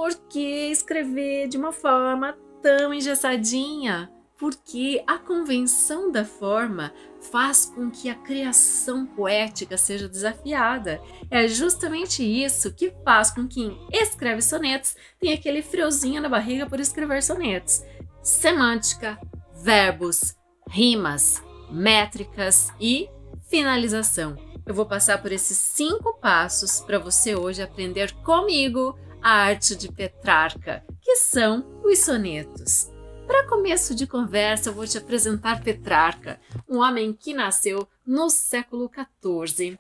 por que escrever de uma forma tão engessadinha? Porque a convenção da forma faz com que a criação poética seja desafiada. É justamente isso que faz com que quem escreve sonetos tenha aquele friozinho na barriga por escrever sonetos. Semântica, verbos, rimas, métricas e finalização. Eu vou passar por esses 5 passos para você hoje aprender comigo a arte de Petrarca, que são os sonetos. Para começo de conversa, eu vou te apresentar Petrarca, um homem que nasceu no século XIV.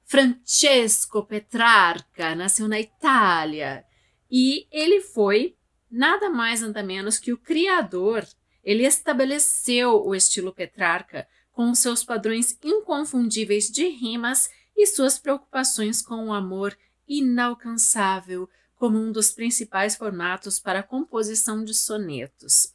Francesco Petrarca nasceu na Itália e ele foi nada mais nada menos que o criador. Ele estabeleceu o estilo Petrarca com seus padrões inconfundíveis de rimas e suas preocupações com o amor inalcançável como um dos principais formatos para a composição de sonetos.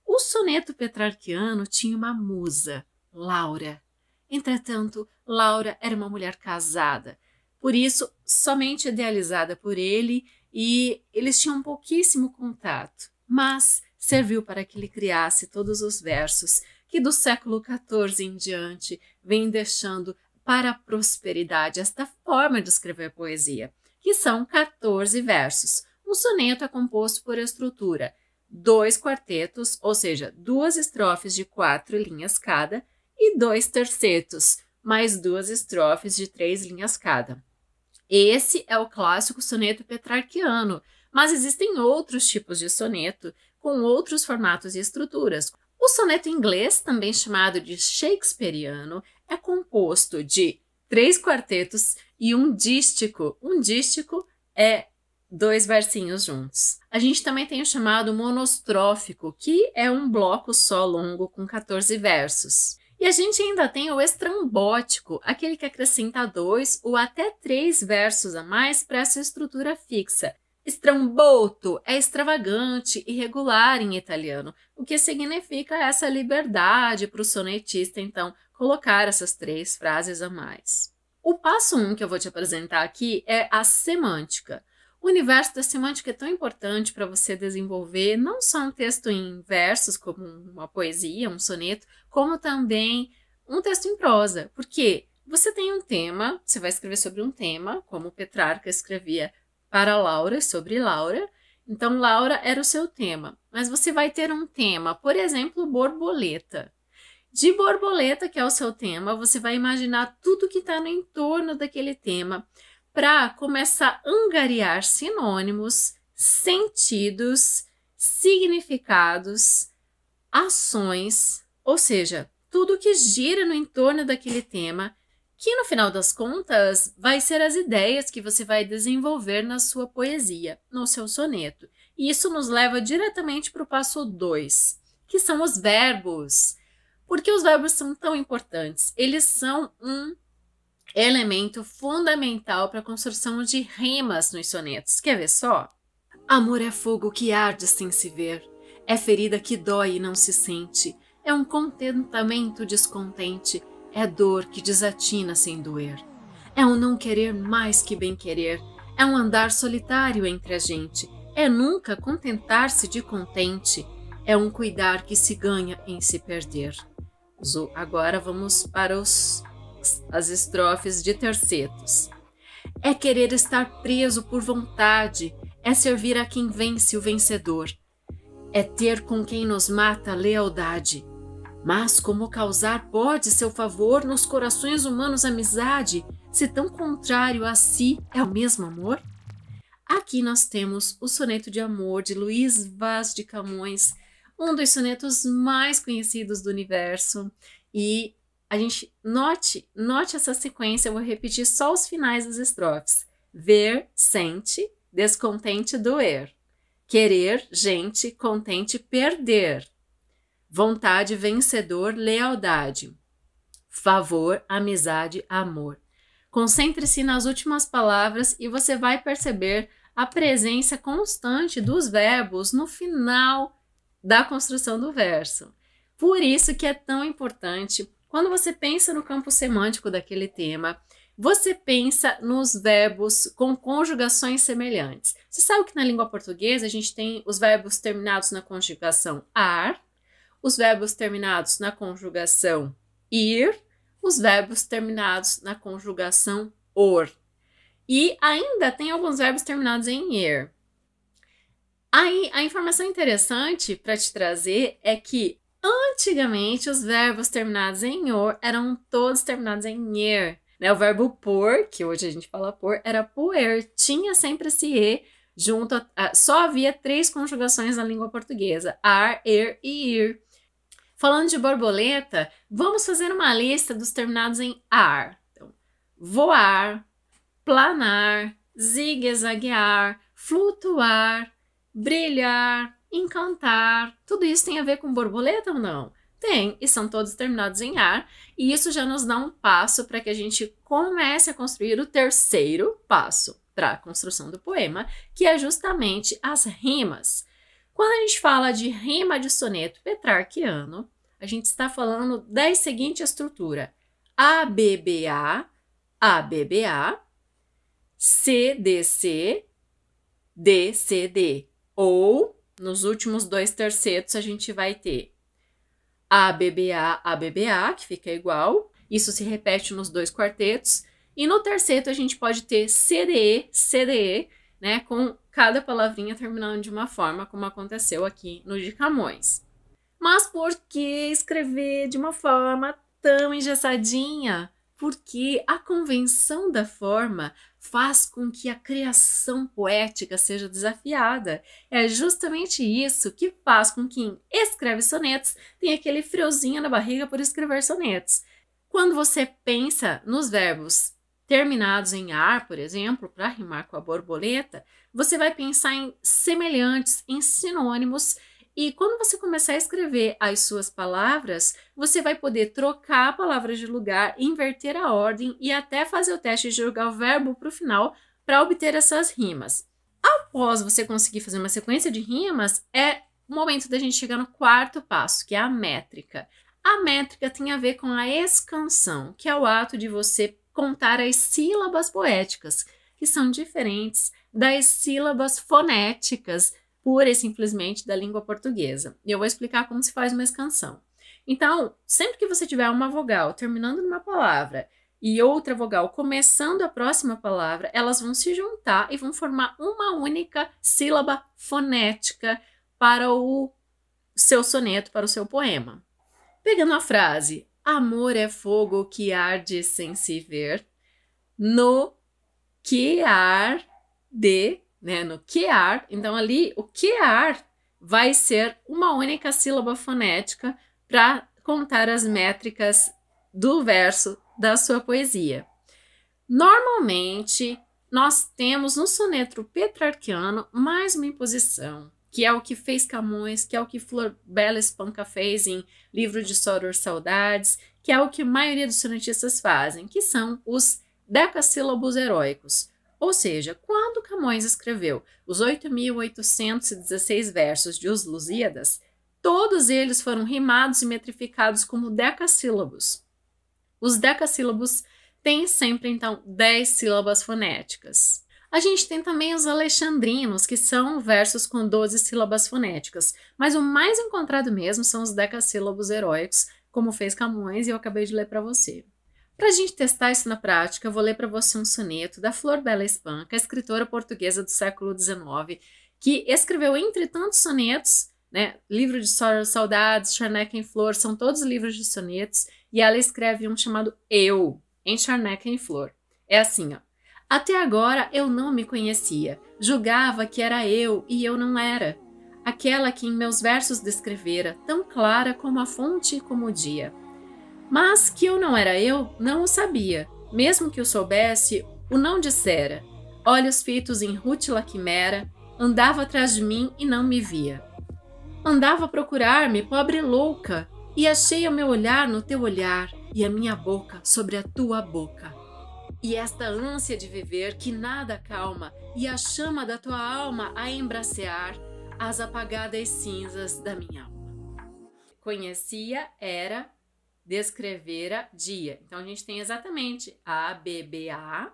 O soneto petrarquiano tinha uma musa, Laura. Entretanto, Laura era uma mulher casada, por isso somente idealizada por ele, e eles tinham pouquíssimo contato, mas serviu para que ele criasse todos os versos que do século XIV em diante vem deixando para a prosperidade esta forma de escrever poesia, que são 14 versos. Um soneto é composto por estrutura 2 quartetos, ou seja, 2 estrofes de 4 linhas cada, e 2 tercetos, mais 2 estrofes de 3 linhas cada. Esse é o clássico soneto petrarquiano, mas existem outros tipos de soneto com outros formatos e estruturas. O soneto inglês, também chamado de shakespeariano, é composto de 3 quartetos e um dístico. Um dístico é 2 versinhos juntos. A gente também tem o chamado monostrófico, que é um bloco só longo com 14 versos. E a gente ainda tem o estrambótico, aquele que acrescenta 2 ou até 3 versos a mais para essa estrutura fixa. Stramboto é extravagante, irregular em italiano, o que significa essa liberdade para o sonetista, então, colocar essas 3 frases a mais. O passo 1 que eu vou te apresentar aqui é a semântica. O universo da semântica é tão importante para você desenvolver não só um texto em versos, como uma poesia, um soneto, como também um texto em prosa, porque você tem um tema, você vai escrever sobre um tema, como Petrarca escrevia para Laura, sobre Laura. Então, Laura era o seu tema. Mas você vai ter um tema, por exemplo, borboleta. De borboleta, que é o seu tema, você vai imaginar tudo que está no entorno daquele tema para começar a angariar sinônimos, sentidos, significados, ações, ou seja, tudo que gira no entorno daquele tema, que no final das contas vai ser as ideias que você vai desenvolver na sua poesia, no seu soneto. E isso nos leva diretamente para o passo 2, que são os verbos. Por que os verbos são tão importantes? Eles são um elemento fundamental para a construção de rimas nos sonetos. Quer ver só? Amor é fogo que arde sem se ver, é ferida que dói e não se sente, é um contentamento descontente, é dor que desatina sem doer. É um não querer mais que bem querer, é um andar solitário entre a gente, é nunca contentar-se de contente, é um cuidar que se ganha em se perder. Agora vamos para as estrofes de tercetos. É querer estar preso por vontade, é servir a quem vence o vencedor, é ter com quem nos mata lealdade. Mas como causar pode seu favor nos corações humanos amizade, se tão contrário a si é o mesmo amor? Aqui nós temos o soneto de amor de Luís Vaz de Camões, um dos sonetos mais conhecidos do universo. E a gente note essa sequência, eu vou repetir só os finais das estrofes. Ver, sente, descontente, doer. Querer, gente, contente, perder. Vontade, vencedor, lealdade. Favor, amizade, amor. Concentre-se nas últimas palavras e você vai perceber a presença constante dos verbos no final da construção do verso. Por isso que é tão importante, quando você pensa no campo semântico daquele tema, você pensa nos verbos com conjugações semelhantes. Você sabe que na língua portuguesa a gente tem os verbos terminados na conjugação ar, os verbos terminados na conjugação ir, os verbos terminados na conjugação or. E ainda tem alguns verbos terminados em er. Aí, a informação interessante para te trazer é que antigamente os verbos terminados em or eram todos terminados em er. Né? O verbo pôr, que hoje a gente fala pôr, era poer. Tinha sempre esse e junto. Só havia 3 conjugações na língua portuguesa: ar, er e ir. Falando de borboleta, vamos fazer uma lista dos terminados em ar. Então, voar, planar, zigue-zaguear, flutuar, brilhar, encantar. Tudo isso tem a ver com borboleta ou não? Tem, e são todos terminados em ar, e isso já nos dá um passo para que a gente comece a construir o terceiro passo para a construção do poema, que é justamente as rimas. Quando a gente fala de rima de soneto petrarquiano, a gente está falando da seguinte estrutura: ABBA, ABBA, CDC, DCD. Ou, nos últimos 2 tercetos, a gente vai ter ABBA, ABBA, que fica igual. Isso se repete nos 2 quartetos. E no terceto, a gente pode ter CDE, CDE, né, com cada palavrinha terminando de uma forma, como aconteceu aqui no de Camões. Mas por que escrever de uma forma tão engessadinha? Porque a convenção da forma faz com que a criação poética seja desafiada. É justamente isso que faz com que quem escreve sonetos tenha aquele friozinho na barriga por escrever sonetos. Quando você pensa nos verbos terminados em ar, por exemplo, para rimar com a borboleta, você vai pensar em semelhantes, em sinônimos, e quando você começar a escrever as suas palavras, você vai poder trocar palavras de lugar, inverter a ordem e até fazer o teste de jogar o verbo para o final para obter essas rimas. Após você conseguir fazer uma sequência de rimas, é o momento da gente chegar no 4º passo, que é a métrica. A métrica tem a ver com a escansão, que é o ato de você contar as sílabas poéticas, que são diferentes das sílabas fonéticas, pura e simplesmente da língua portuguesa. E eu vou explicar como se faz uma escansão. Então, sempre que você tiver uma vogal terminando numa palavra e outra vogal começando a próxima palavra, elas vão se juntar e vão formar uma única sílaba fonética para o seu soneto, para o seu poema. Pegando a frase: amor é fogo que arde sem se ver, no que arde, né, no que ar, então ali o que ar vai ser uma única sílaba fonética para contar as métricas do verso da sua poesia. Normalmente, nós temos no soneto petrarquiano mais uma imposição, que é o que fez Camões, que é o que Flor Bela Espanca fez em Livro de Soror Saudades, que é o que a maioria dos sonetistas fazem, que são os decassílabos heróicos. Ou seja, quando Camões escreveu os 8.816 versos de Os Lusíadas, todos eles foram rimados e metrificados como decassílabos. Os decassílabos têm sempre, então, 10 sílabas fonéticas. A gente tem também os alexandrinos, que são versos com 12 sílabas fonéticas, mas o mais encontrado mesmo são os decassílabos heróicos, como fez Camões e eu acabei de ler para você. Para a gente testar isso na prática, eu vou ler para você um soneto da Flor Bela Espanca, escritora portuguesa do século XIX, que escreveu entre tantos sonetos, né, Livro de Saudades, Charneca em Flor, são todos livros de sonetos, e ela escreve um chamado Eu, em Charneca em Flor. É assim, ó: até agora eu não me conhecia, julgava que era eu e eu não era, aquela que em meus versos descrevera, tão clara como a fonte e como o dia. Mas que eu não era eu, não o sabia. Mesmo que o soubesse, o não dissera. Olhos fitos em rútila quimera, andava atrás de mim e não me via. Andava a procurar-me, pobre louca, e achei o meu olhar no teu olhar e a minha boca sobre a tua boca. E esta ânsia de viver que nada acalma e a chama da tua alma a embracear as apagadas cinzas da minha alma. Conhecia, era descrevera dia. Então, a gente tem exatamente A, B, B, A.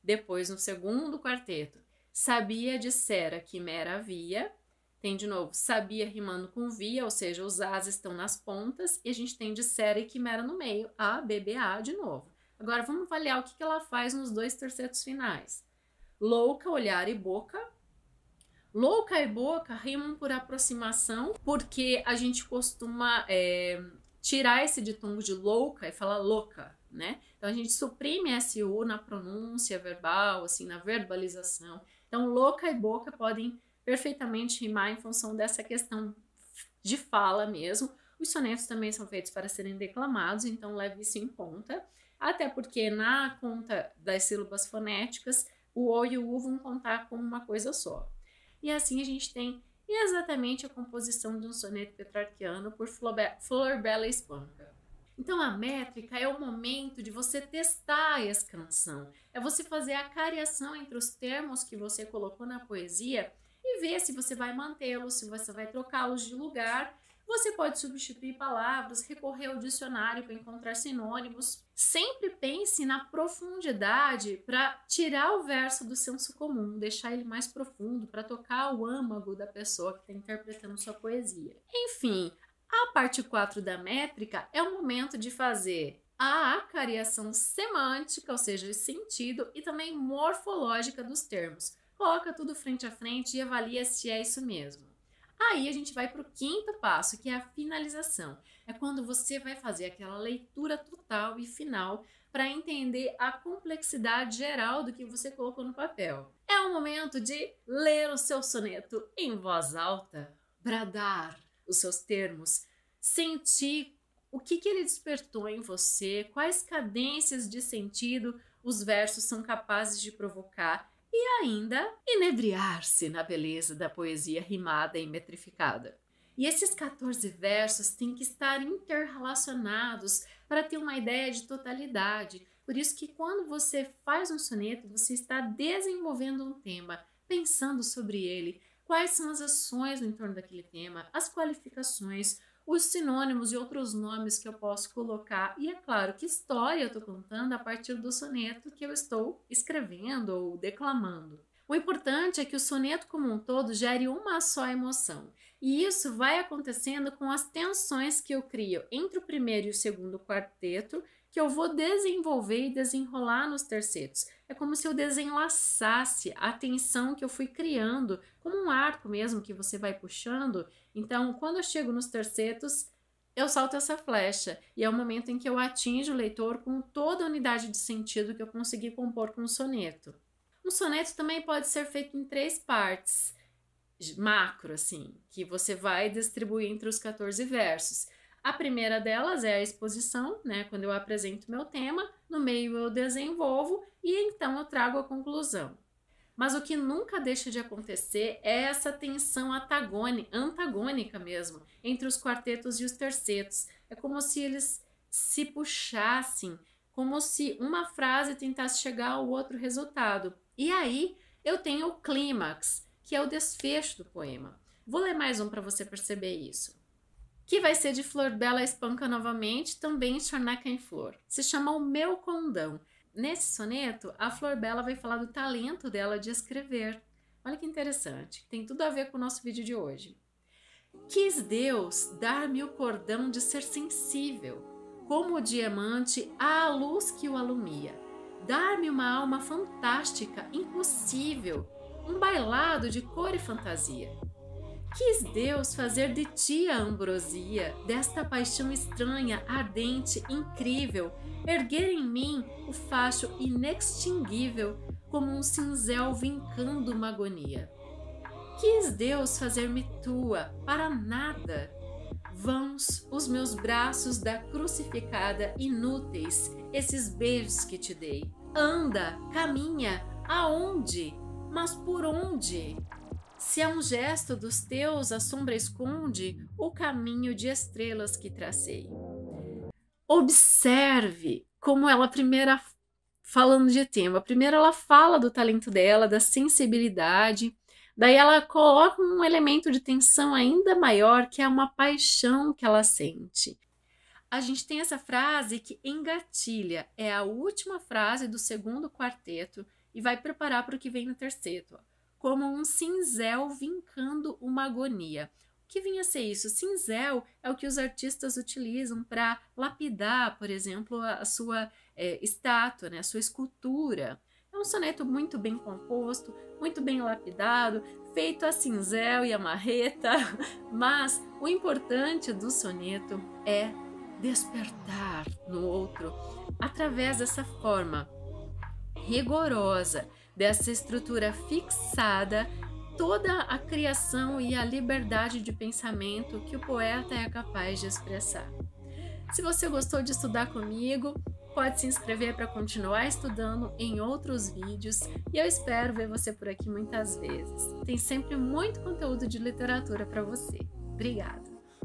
Depois, no segundo quarteto, sabia, dissera, quimera, havia. Tem de novo, sabia rimando com via, ou seja, os As estão nas pontas. E a gente tem dissera e quimera no meio. A, B, B, A de novo. Agora, vamos avaliar o que ela faz nos dois tercetos finais. Louca, olhar e boca. Louca e boca rimam por aproximação, porque a gente costuma tirar esse ditongo de louca e falar louca, né? Então, a gente suprime esse U na pronúncia verbal, assim, na verbalização. Então, louca e boca podem perfeitamente rimar em função dessa questão de fala mesmo. Os sonetos também são feitos para serem declamados, então leve isso em conta. Até porque na conta das sílabas fonéticas, o O e o U vão contar como uma coisa só. E assim a gente tem exatamente a composição de um soneto petrarquiano por Flor Bela Espanca. Então a métrica é o momento de você testar a escansão, é você fazer a cariação entre os termos que você colocou na poesia e ver se você vai mantê-los, se você vai trocá-los de lugar. Você pode substituir palavras, recorrer ao dicionário para encontrar sinônimos. Sempre pense na profundidade para tirar o verso do senso comum, deixar ele mais profundo, para tocar o âmago da pessoa que está interpretando sua poesia. Enfim, a parte 4 da métrica é o momento de fazer a acariação semântica, ou seja, de sentido, e também morfológica dos termos. Coloca tudo frente a frente e avalia se é isso mesmo. Aí a gente vai para o quinto passo, que é a finalização. É quando você vai fazer aquela leitura total e final para entender a complexidade geral do que você colocou no papel. É o momento de ler o seu soneto em voz alta, bradar os seus termos, sentir o que ele despertou em você, quais cadências de sentido os versos são capazes de provocar, e ainda inebriar-se na beleza da poesia rimada e metrificada. E esses 14 versos têm que estar interrelacionados para ter uma ideia de totalidade. Por isso que quando você faz um soneto, você está desenvolvendo um tema, pensando sobre ele, quais são as ações no entorno daquele tema, as qualificações, os sinônimos e outros nomes que eu posso colocar. E é claro, que história eu estou contando a partir do soneto que eu estou escrevendo ou declamando. O importante é que o soneto como um todo gere uma só emoção. E isso vai acontecendo com as tensões que eu crio entre o primeiro e o segundo quarteto, que eu vou desenvolver e desenrolar nos tercetos. É como se eu desenlaçasse a tensão que eu fui criando, como um arco mesmo que você vai puxando. Então, quando eu chego nos tercetos, eu salto essa flecha e é o momento em que eu atinjo o leitor com toda a unidade de sentido que eu consegui compor com o soneto. Um soneto também pode ser feito em 3 partes, macro, assim, que você vai distribuir entre os 14 versos. A primeira delas é a exposição, né, quando eu apresento meu tema, no meio eu desenvolvo e então eu trago a conclusão. Mas o que nunca deixa de acontecer é essa tensão antagônica mesmo, entre os quartetos e os tercetos. É como se eles se puxassem, como se uma frase tentasse chegar ao outro resultado. E aí eu tenho o clímax, que é o desfecho do poema. Vou ler mais um para você perceber isso. Que vai ser de Flor Bela Espanca novamente, também Charneca em Flor. Se chama O Meu Condão. Nesse soneto, a Flor Bela vai falar do talento dela de escrever. Olha que interessante, tem tudo a ver com o nosso vídeo de hoje. Quis Deus dar-me o cordão de ser sensível, como o diamante à luz que o alumia. Dar-me uma alma fantástica, impossível, um bailado de cor e fantasia. Quis Deus fazer de ti a ambrosia, desta paixão estranha, ardente, incrível, erguer em mim o facho inextinguível, como um cinzel vincando uma agonia. Quis Deus fazer-me tua, para nada. Vãos os meus braços da crucificada, inúteis, esses beijos que te dei. Anda, caminha, aonde? Mas por onde? Se a um gesto dos teus a sombra esconde o caminho de estrelas que tracei. Observe como ela primeiro, falando de tema, primeiro ela fala do talento dela, da sensibilidade, daí ela coloca um elemento de tensão ainda maior, que é uma paixão que ela sente. a gente tem essa frase que engatilha, é a última frase do segundo quarteto e vai preparar para o que vem no terceto, como um cinzel vincando uma agonia. O que vinha a ser isso? Cinzel é o que os artistas utilizam para lapidar, por exemplo, a sua estátua, né, a sua escultura. É um soneto muito bem composto, muito bem lapidado, feito a cinzel e a marreta, mas o importante do soneto é despertar no outro através dessa forma rigorosa, dessa estrutura fixada, toda a criação e a liberdade de pensamento que o poeta é capaz de expressar. Se você gostou de estudar comigo, pode se inscrever para continuar estudando em outros vídeos e eu espero ver você por aqui muitas vezes. Tem sempre muito conteúdo de literatura para você. Obrigada!